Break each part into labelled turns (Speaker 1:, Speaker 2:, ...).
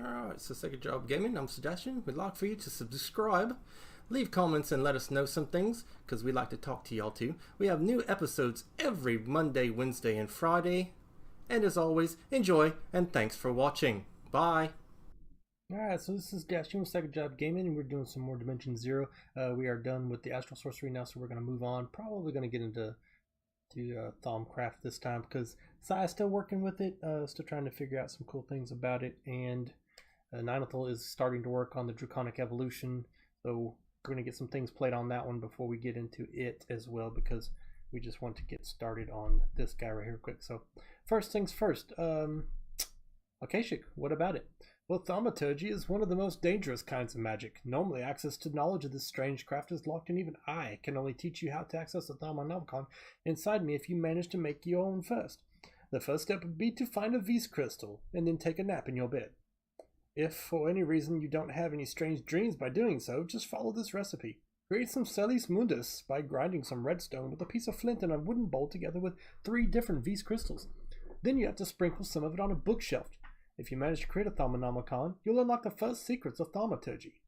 Speaker 1: Alright, so Second Job Gaming, I'm Sebastian. We'd like for you to subscribe, leave comments, and let us know some things, because we like to talk to y'all too. We have new episodes every Monday, Wednesday, and Friday. And as always, enjoy, and thanks for watching. Bye! Alright, so this is Chino with Second Job Gaming, and we're doing some more Dimension Zero. We are done with the Astral Sorcery now, so we're going to move on. Probably going to get into Thaumcraft this time, because Sai's still working with it, still trying to figure out some cool things about it, and Ninethal is starting to work on the Draconic Evolution, so we're going to get some things played on that one before we get into it as well, because we just want to get started on this guy right here quick. So first things first, Akashic, what about it? Well, Thaumaturgy is one of the most dangerous kinds of magic. Normally, access to knowledge of this strange craft is locked, and even I can only teach you how to access the Thaumanomicon inside me if you manage to make your own first. The first step would be to find a V's crystal, and then take a nap in your bed. If for any reason you don't have any strange dreams by doing so, just follow this recipe. Create some Celis Mundus by grinding some redstone with a piece of flint and a wooden bowl together with 3 different V's crystals. Then you have to sprinkle some of it on a bookshelf. If you manage to create a Thaumanomicon, you'll unlock the first secrets of Thaumaturgy.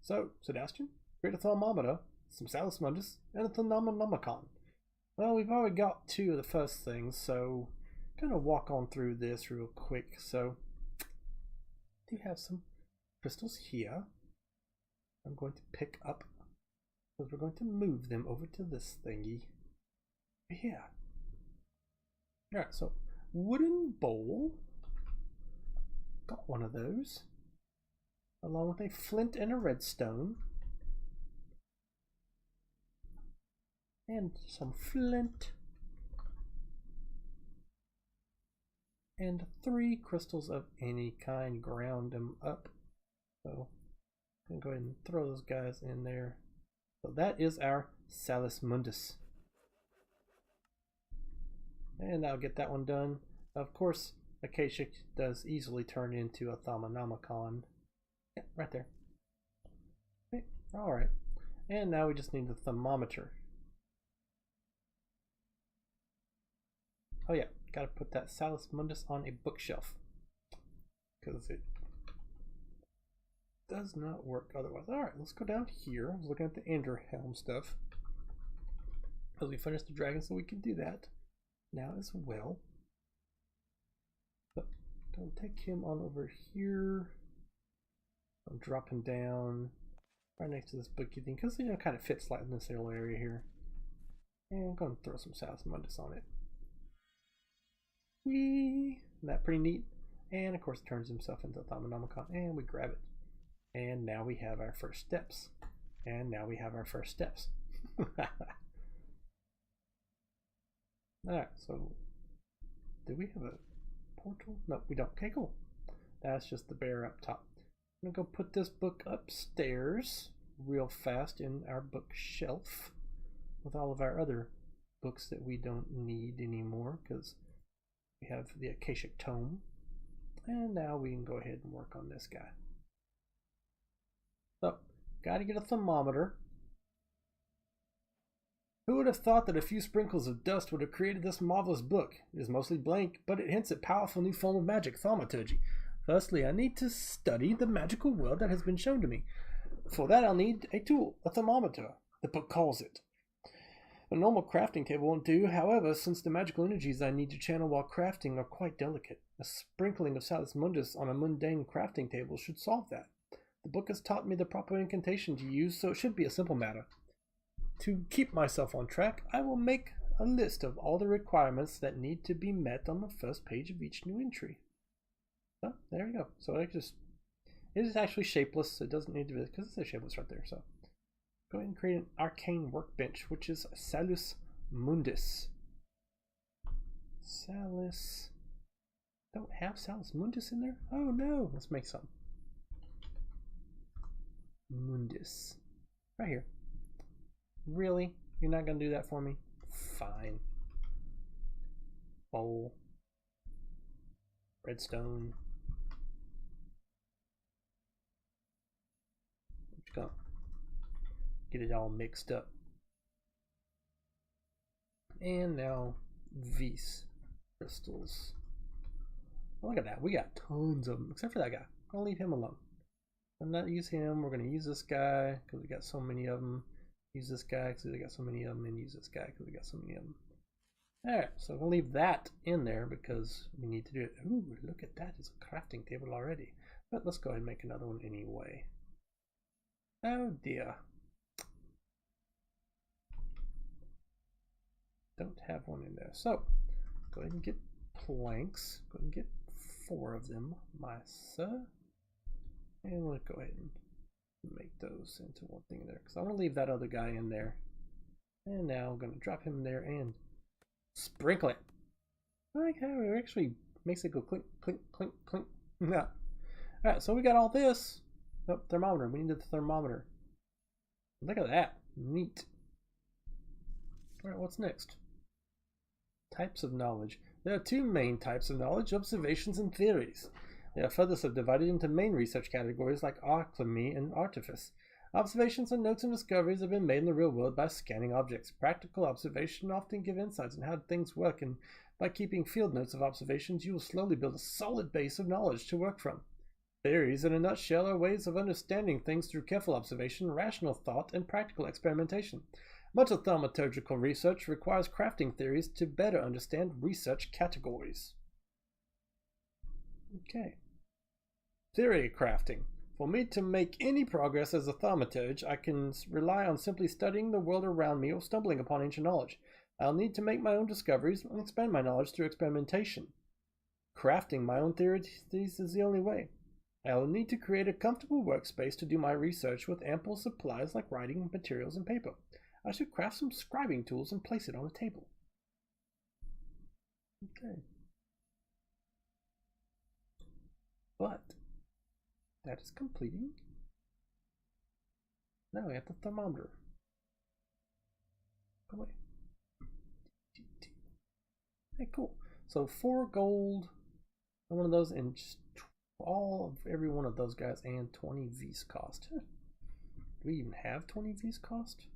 Speaker 1: So, Sebastian, create a Thaumometer, some Celis Mundus, and a Thaumanomicon. Well, we've already got 2 of the first things, so I'm going to walk on through this real quick. So, I do have some crystals here. I'm going to pick up, because we're going to move them over to this thingy here. Alright, so wooden bowl. Got one of those, along with a flint and a redstone, and some flint, and 3 crystals of any kind. Ground them up. So I'm going to go ahead and throw those guys in there. So that is our Celis Mundus, and I'll get that one done. Of course, Akashic does easily turn into a Thaumanomicon. Yeah, right there. Okay, alright. And now we just need the thermometer. Oh yeah, gotta put that Celis Mundus on a bookshelf, because it does not work otherwise. Alright, let's go down here. I was looking at the Enderhelm stuff, because we finished the dragon, so we can do that now as well. I'll take him on over here. I'm dropping down right next to this bookie thing, because it kind of fits like in this little area here. And I'm going to throw some Celis Mundus on it. Whee! Isn't that pretty neat? And of course, it turns himself into a Thaumanomicon, and we grab it. And now we have our first steps. And now we have our first steps. Alright, so do we have a portal? No, we don't. Okay, cool. That's just the bear up top. I'm gonna go put this book upstairs real fast in our bookshelf with all of our other books that we don't need anymore, because we have the Akashic Tome. And now we can go ahead and work on this guy. So, gotta get a thermometer. Who would have thought that a few sprinkles of dust would have created this marvelous book? It is mostly blank, but it hints at powerful new form of magic, Thaumaturgy. Firstly, I need to study the magical world that has been shown to me. For that, I'll need a tool, a thermometer. The book calls it. A normal crafting table won't do, however, since the magical energies I need to channel while crafting are quite delicate. A sprinkling of Celis Mundus on a mundane crafting table should solve that. The book has taught me the proper incantation to use, so it should be a simple matter. To keep myself on track, I will make a list of all the requirements that need to be met on the first page of each new entry. So, there we go. So it is actually shapeless. It doesn't need to be, because it's shapeless right there. So go ahead and create an arcane workbench, which is Celis Mundus. Celis. Don't have Celis Mundus in there? Oh no. Let's make some. Mundus. Right here. Really? You're not going to do that for me? Fine. Bowl. Redstone. Just gonna get it all mixed up. And now V's crystals. Look at that. We got tons of them, except for that guy. I'll leave him alone. I'm not use him. We're going to use this guy because we got so many of them. Use this guy because we got so many of them. And use this guy because we got so many of them. Alright, so we'll leave that in there because we need to do it. Ooh, look at that. It's a crafting table already. But let's go ahead and make another one anyway. Oh dear. Don't have one in there. So, go ahead and get planks. Go ahead and get 4 of them, my sir. And we'll go ahead and make those into one thing there. Because I want to leave that other guy in there. And now I'm going to drop him there and sprinkle it. I like how it actually makes it go clink, clink, clink, clink. No. Alright, so we got all this. Oh, thermometer. We need the thermometer. Look at that. Neat. Alright, what's next? Types of knowledge. There are 2 main types of knowledge, observations and theories. They are further subdivided into main research categories like alchemy and artifice. Observations are notes and discoveries that have been made in the real world by scanning objects. Practical observation often give insights on how things work, and by keeping field notes of observations, you will slowly build a solid base of knowledge to work from. Theories, in a nutshell, are ways of understanding things through careful observation, rational thought, and practical experimentation. Much of thaumaturgical research requires crafting theories to better understand research categories. Okay. Theory crafting. For me to make any progress as a thaumaturge, I can rely on simply studying the world around me or stumbling upon ancient knowledge. I'll need to make my own discoveries and expand my knowledge through experimentation. Crafting my own theories is the only way. I will need to create a comfortable workspace to do my research with ample supplies like writing materials and paper. I should craft some scribing tools and place it on a table. Okay. But that is completing. Now we have the thermometer. Go away. Hey, cool. So 4 gold on one of those, and just all of every one of those guys, and 20 V's cost. Do we even have 20 V's cost?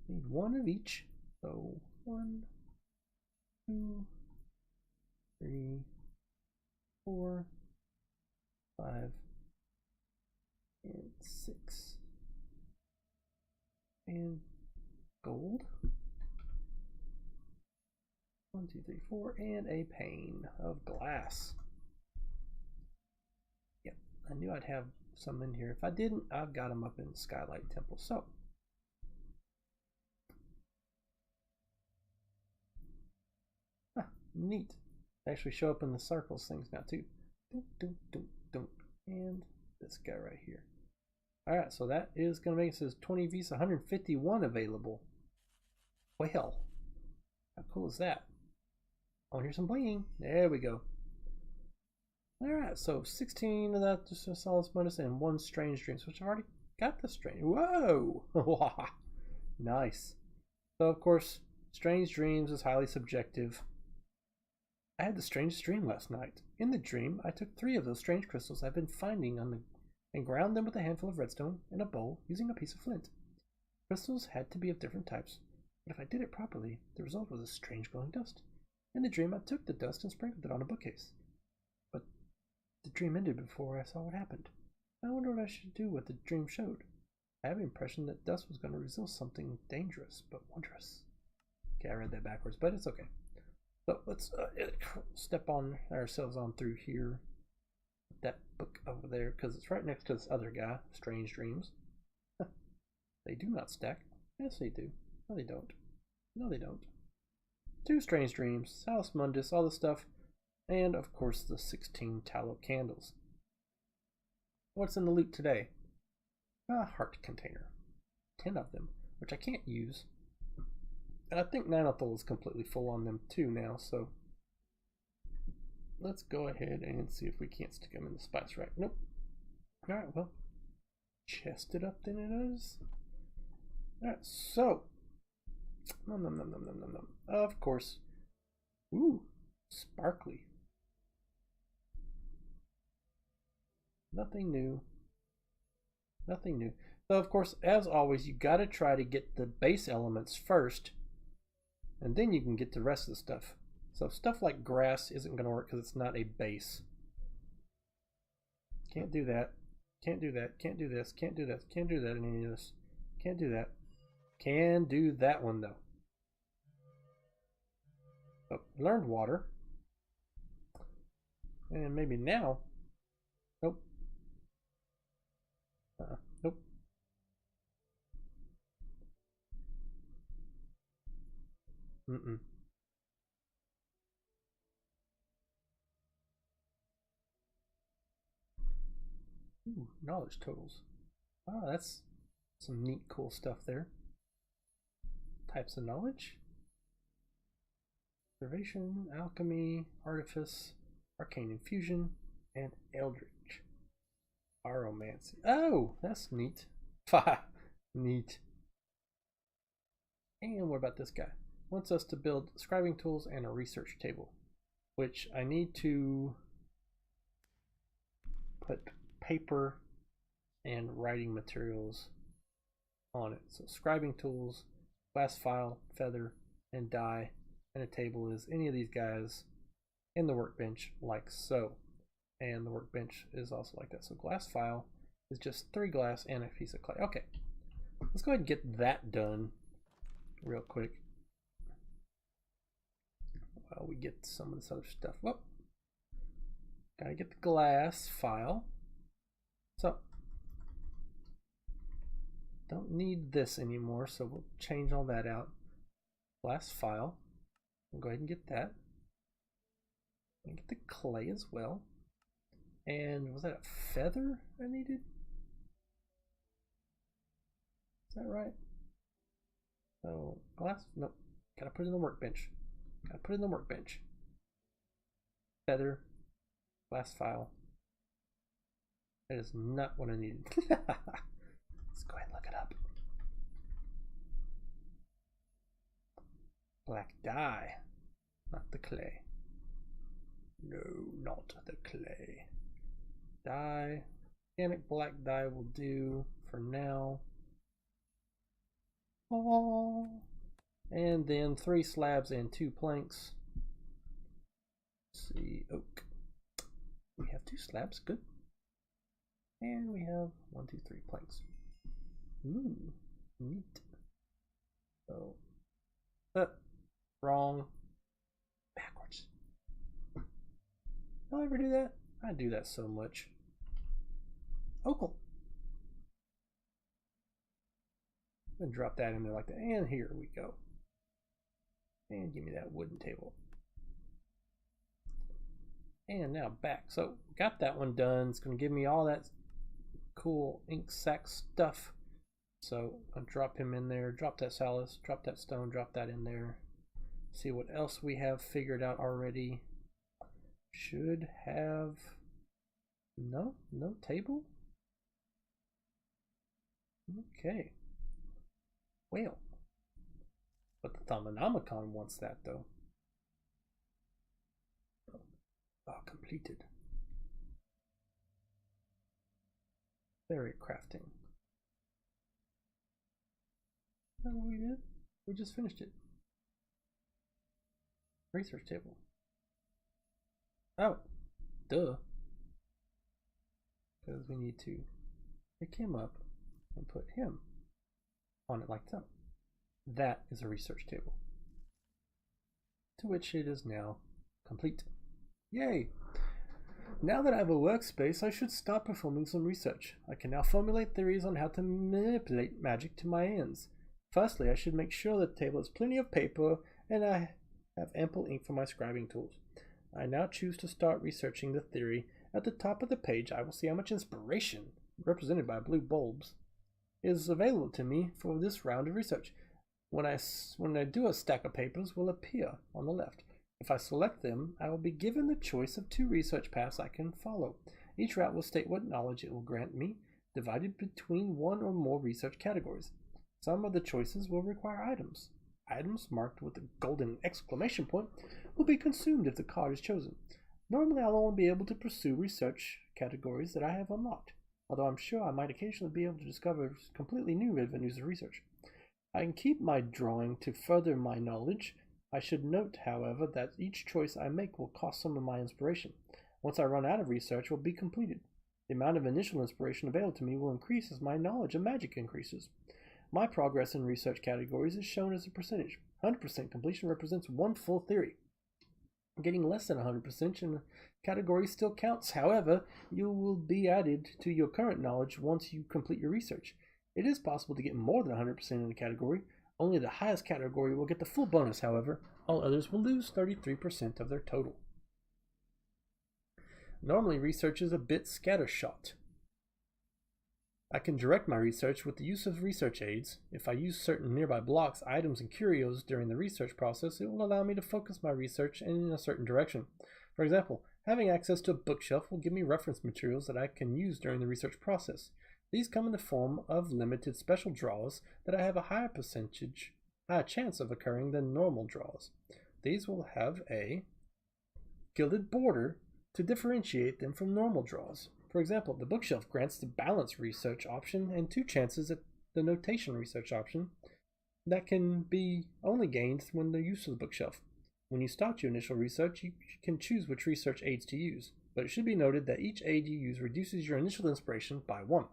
Speaker 1: Need 1 of each. So 1, 2, 3, 4, 5, and 6. And gold. 1, 2, 3, 4, and a pane of glass. Yep, I knew I'd have some in here. If I didn't, I've got them up in Skylight Temple. So, neat. They actually show up in the circles things now too. And this guy right here. Alright, so that is going to make it says 20 V's, 151 available. Well, how cool is that? Oh, here's some bling. There we go. Alright, so 16 of that, just a solid bonus, and 1 strange dreams, which I've already got the strange. Whoa! Nice. So, of course, strange dreams is highly subjective. I had the strangest dream last night. In the dream, I took 3 of those strange crystals I've been finding and ground them with a handful of redstone in a bowl using a piece of flint. Crystals had to be of different types, but if I did it properly, the result was a strange glowing dust. In the dream, I took the dust and sprinkled it on a bookcase. But the dream ended before I saw what happened. I wonder what I should do what the dream showed. I have the impression that dust was going to reveal something dangerous but wondrous. Okay, I read that backwards, but it's okay. So let's step on ourselves on through here. That book over there, because it's right next to this other guy, Strange Dreams. They do not stack. Yes, they do. No, they don't. No, they don't. 2 Strange Dreams, Salus Mundus, all this stuff, and of course the 16 tallow candles. What's in the loot today? A heart container. 10 of them, which I can't use. And I think Nanothol is completely full on them too now, so let's go ahead and see if we can't stick them in the spice rack. Nope. Alright, well, chest it up then it is. Alright, so, of course, ooh, sparkly. Nothing new. Nothing new. So, of course, as always, you got to try to get the base elements first, and then you can get the rest of the stuff. So stuff like grass isn't going to work because it's not a base. Can't do that. Can't do that. Can't do this. Can't do this. Can't do that in any of this. Can't do that. Can do that one though. Oh, learned water. And maybe now. Nope. Nope. Mm-mm. Ooh, knowledge totals. Oh, that's some neat, cool stuff there. Types of knowledge. Observation, alchemy, artifice, arcane infusion, and eldritch. Aromancy. Oh, that's neat. Neat. And what about this guy? Wants us to build scribing tools and a research table, which I need to put paper and writing materials on it. So scribing tools, glass file, feather, and dye, and a table is any of these guys in the workbench like so. And the workbench is also like that. So glass file is just 3 glass and a piece of clay. Okay, let's go ahead and get that done real quick while we get some of this other stuff. Whoop. Gotta get the glass file. So don't need this anymore, so we'll change all that out. Glass file. We'll go ahead and get that. And get the clay as well. And was that a feather I needed? Is that right? So glass, nope. Gotta put it in the workbench. Gotta put it in the workbench. Feather, glass file. That is not what I needed. Let's go ahead and look it up. Black dye, not the clay. No, not the clay. Dye, organic black dye will do for now. Oh, and then 3 slabs and 2 planks. Let's see, oak. We have 2 slabs, good. And we have 1, 2, 3 planks. Ooh, neat. So, wrong. Backwards. Do I ever do that? I do that so much. Opal. And drop that in there like that. And here we go. And give me that wooden table. And now back. So got that one done. It's going to give me all that cool ink sac stuff. So I'll drop him in there. Drop that Salus. Drop that stone. Drop that in there. See what else we have figured out already. Should have no table. Okay. Well, but the Thaumaturge wants that though. Completed. Fairy crafting. Is that what we did? We just finished it. Research table. Oh, duh. Because we need to pick him up and put him on it like so. That is a research table. To which it is now complete. Yay! Now that I have a workspace, I should start performing some research. I can now formulate theories on how to manipulate magic to my ends. Firstly, I should make sure that the table has plenty of paper and I have ample ink for my scribing tools. I now choose to start researching the theory. At the top of the page, I will see how much inspiration, represented by blue bulbs, is available to me for this round of research. When I do, a stack of papers will appear on the left. If I select them, I will be given the choice of 2 research paths I can follow. Each route will state what knowledge it will grant me, divided between 1 or more research categories. Some of the choices will require items. Items marked with a golden exclamation point will be consumed if the card is chosen. Normally, I'll only be able to pursue research categories that I have unlocked, although I'm sure I might occasionally be able to discover completely new avenues of research. I can keep my drawing to further my knowledge,
Speaker 2: I should note, however, that each choice I make will cost some of my inspiration. Once I run out of research will be completed. The amount of initial inspiration available to me will increase as my knowledge of magic increases. My progress in research categories is shown as a percentage. 100% completion represents one full theory. Getting less than 100% in a category still counts. However, you will be added to your current knowledge once you complete your research. It is possible to get more than 100% in a category. Only the highest category will get the full bonus, however. All others will lose 33% of their total. Normally, research is a bit scattershot. I can direct my research with the use of research aids. If I use certain nearby blocks, items, and curios during the research process, it will allow me to focus my research in a certain direction. For example, having access to a bookshelf will give me reference materials that I can use during the research process. These come in the form of limited special draws that I have a higher chance of occurring than normal draws. These will have a gilded border to differentiate them from normal draws. For example, the bookshelf grants the balance research option and 2 chances at the notation research option that can be only gained when the use of the bookshelf. When you start your initial research, you can choose which research aids to use, but it should be noted that each aid you use reduces your initial inspiration by 1.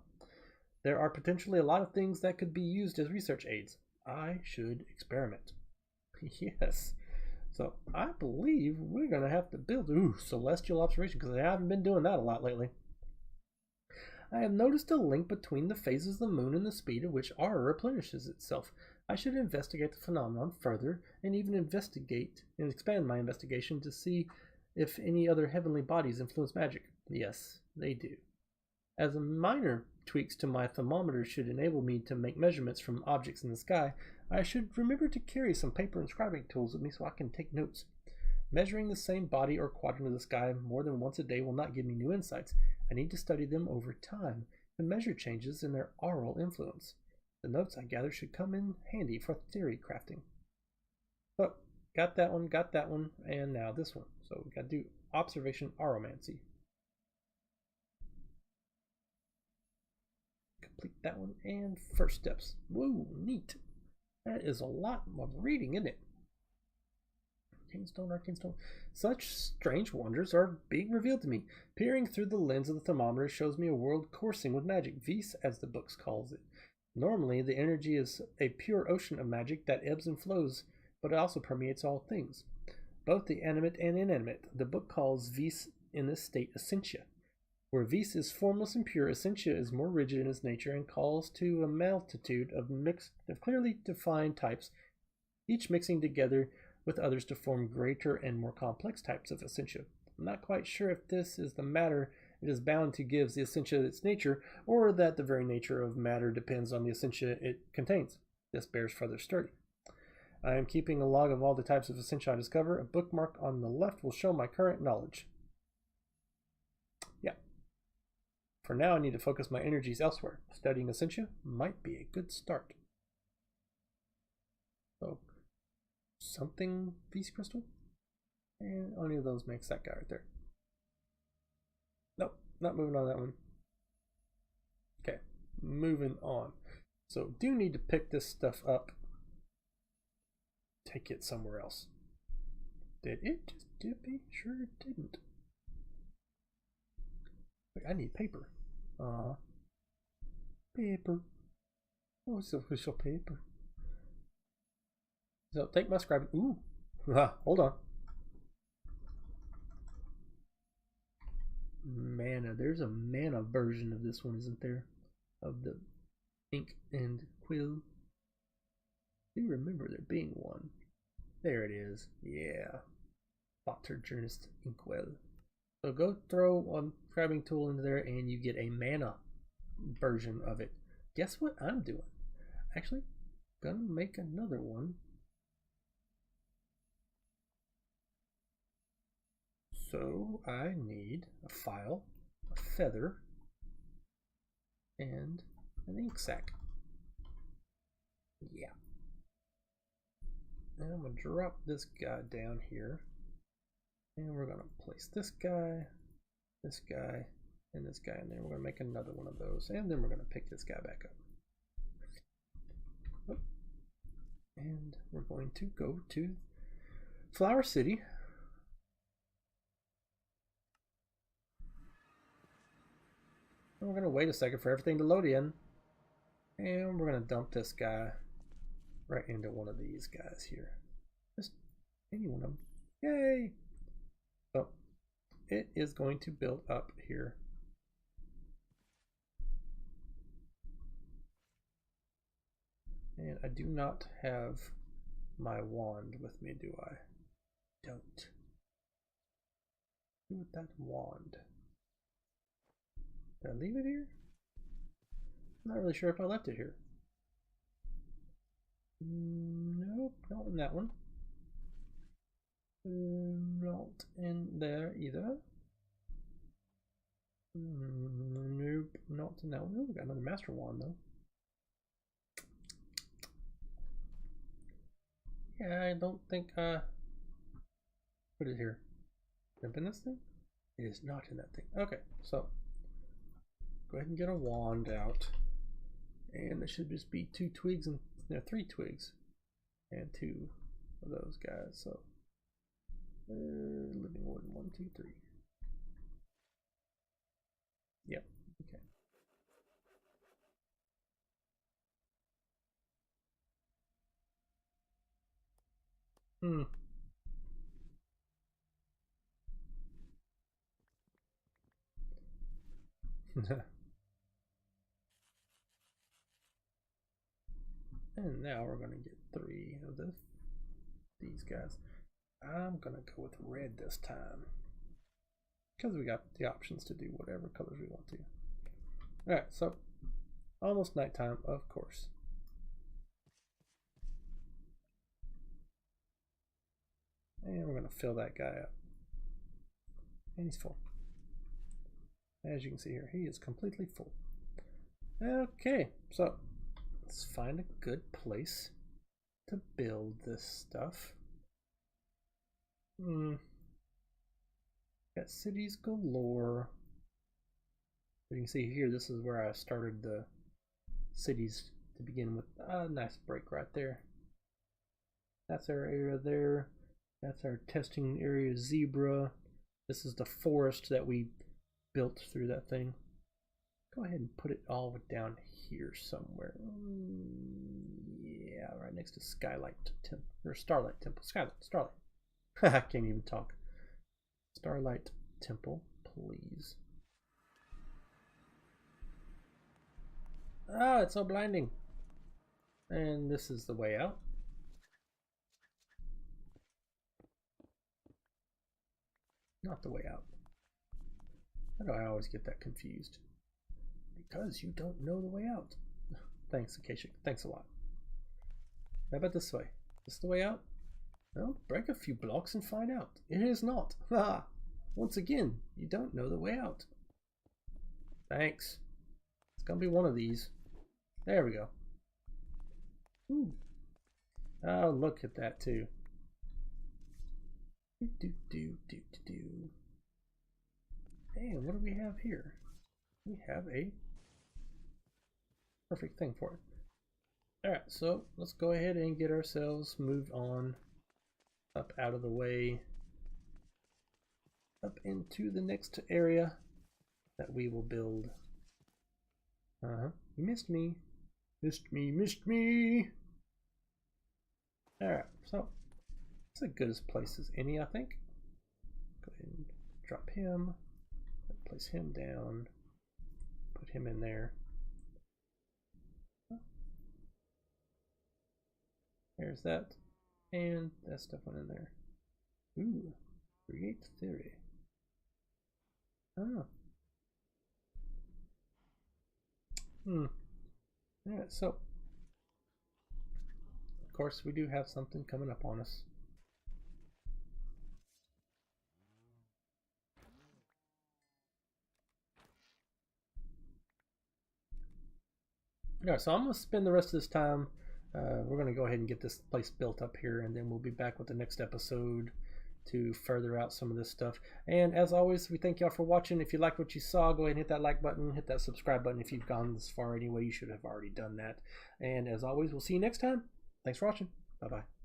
Speaker 2: There are potentially a lot of things that could be used as research aids. I should experiment. Yes. So I believe we're going to have to build celestial observation, because I haven't been doing that a lot lately. I have noticed a link between the phases of the moon and the speed at which aura replenishes itself. I should investigate the phenomenon further and even expand my investigation to see if any other heavenly bodies influence magic. Yes, they do. As a minor tweaks to my thermometer should enable me to make measurements from objects in the sky, I should remember to carry some paper and scribing tools with me so I can take notes. Measuring the same body or quadrant of the sky more than once a day will not give me new insights. I need to study them over time and measure changes in their aural influence. The notes I gather should come in handy for theory crafting. So, got that one, and now this one. So we got to do observation aromancy. Complete that one, and first steps. Whoa, neat. That is a lot of reading, isn't it? Arcane stone. Such strange wonders are being revealed to me. Peering through the lens of the thermometer shows me a world coursing with magic, vis as the book calls it. Normally, the energy is a pure ocean of magic that ebbs and flows, but it also permeates all things, both the animate and inanimate. The book calls vis in this state essentia. Where vis is formless and pure, essentia is more rigid in its nature and calls to a multitude of clearly defined types, each mixing together with others to form greater and more complex types of essentia. I'm not quite sure if this is the matter it is bound to gives the essentia its nature, or that the very nature of matter depends on the essentia it contains. This bears further study. I am keeping a log of all the types of essentia I discover. A bookmark on the left will show my current knowledge. Yeah. For now, I need to focus my energies elsewhere. Studying essentia might be a good start. So, something vis crystal, and any of those makes that guy right there. Nope, not moving on that one. Okay, moving on. So do need to pick this stuff up, take it somewhere else. Did it just dip me? Sure it didn't. Wait, I need paper. Paper. Oh, it's official paper. So take my scribe. Ooh, hold on. Mana. There's a mana version of this one, isn't there? Of the ink and quill. I do remember there being one. There it is. Yeah. Thaumaturge inkwell. So go throw a scribing tool into there and you get a mana version of it. Guess what I'm doing? Actually, gonna make another one. So I need a file, a feather, and an ink sac. Yeah. And I'm going to drop this guy down here. And we're going to place this guy, and this guy, and then we're going to make another one of those. And then we're going to pick this guy back up. And we're going to go to Flower City. And we're going to wait a second for everything to load in. And we're going to dump this guy right into one of these guys here. Just any one of them. Yay! So it is going to build up here. And I do not have my wand with me, do I? Don't. Do with that wand. Did I leave it here? I'm not really sure if I left it here. Nope, not in that one. Not in there either. Nope, not in that one. Ooh, we got another master wand though. Yeah, I don't think put it here. Jump in this thing? It is not in that thing. Okay, so go ahead and get a wand out. And there should just be 2 twigs and 3 twigs. And 2 of those guys. So living wood 1, 2, 3. Yep, okay. And now we're going to get 3 of these guys. I'm going to go with red this time. Because we got the options to do whatever colors we want to. Alright, so almost nighttime, of course. And we're going to fill that guy up. And he's full. As you can see here, he is completely full. Okay, so let's find a good place to build this stuff. Got cities galore. You can see here, this is where I started the cities to begin with. Nice break right there. That's our area there. That's our testing area, zebra. This is the forest that we built through that thing. Go ahead and put it all down here somewhere. Yeah, right next to Skylight Temple or Starlight Temple. Starlight. I can't even talk. Starlight Temple, please. Ah, it's so blinding. And this is the way out. Not the way out. How do I always get that confused? Because you don't know the way out. Thanks, Acacia. Thanks a lot. How about this way? Is this the way out? Well, break a few blocks and find out. It is not. Ha! Once again, you don't know the way out. Thanks. It's gonna be one of these. There we go. Ooh. Oh, look at that too. And what do we have here? We have a perfect thing for it. Alright, so let's go ahead and get ourselves moved on up out of the way, up into the next area that we will build. You missed me. Missed me. Alright, so it's as good as place as any, I think. Go ahead and drop him, place him down, put him in there. There's that, and that stuff went in there. Ooh, create theory. Oh. Yeah, so of course we do have something coming up on us. Alright, so I'm going to spend the rest of this time, we're going to go ahead and get this place built up here, and then we'll be back with the next episode to further out some of this stuff. And as always, we thank y'all for watching. If you liked what you saw, go ahead and hit that like button, hit that subscribe button. If you've gone this far anyway, you should have already done that. And as always, we'll see you next time. Thanks for watching. Bye-bye.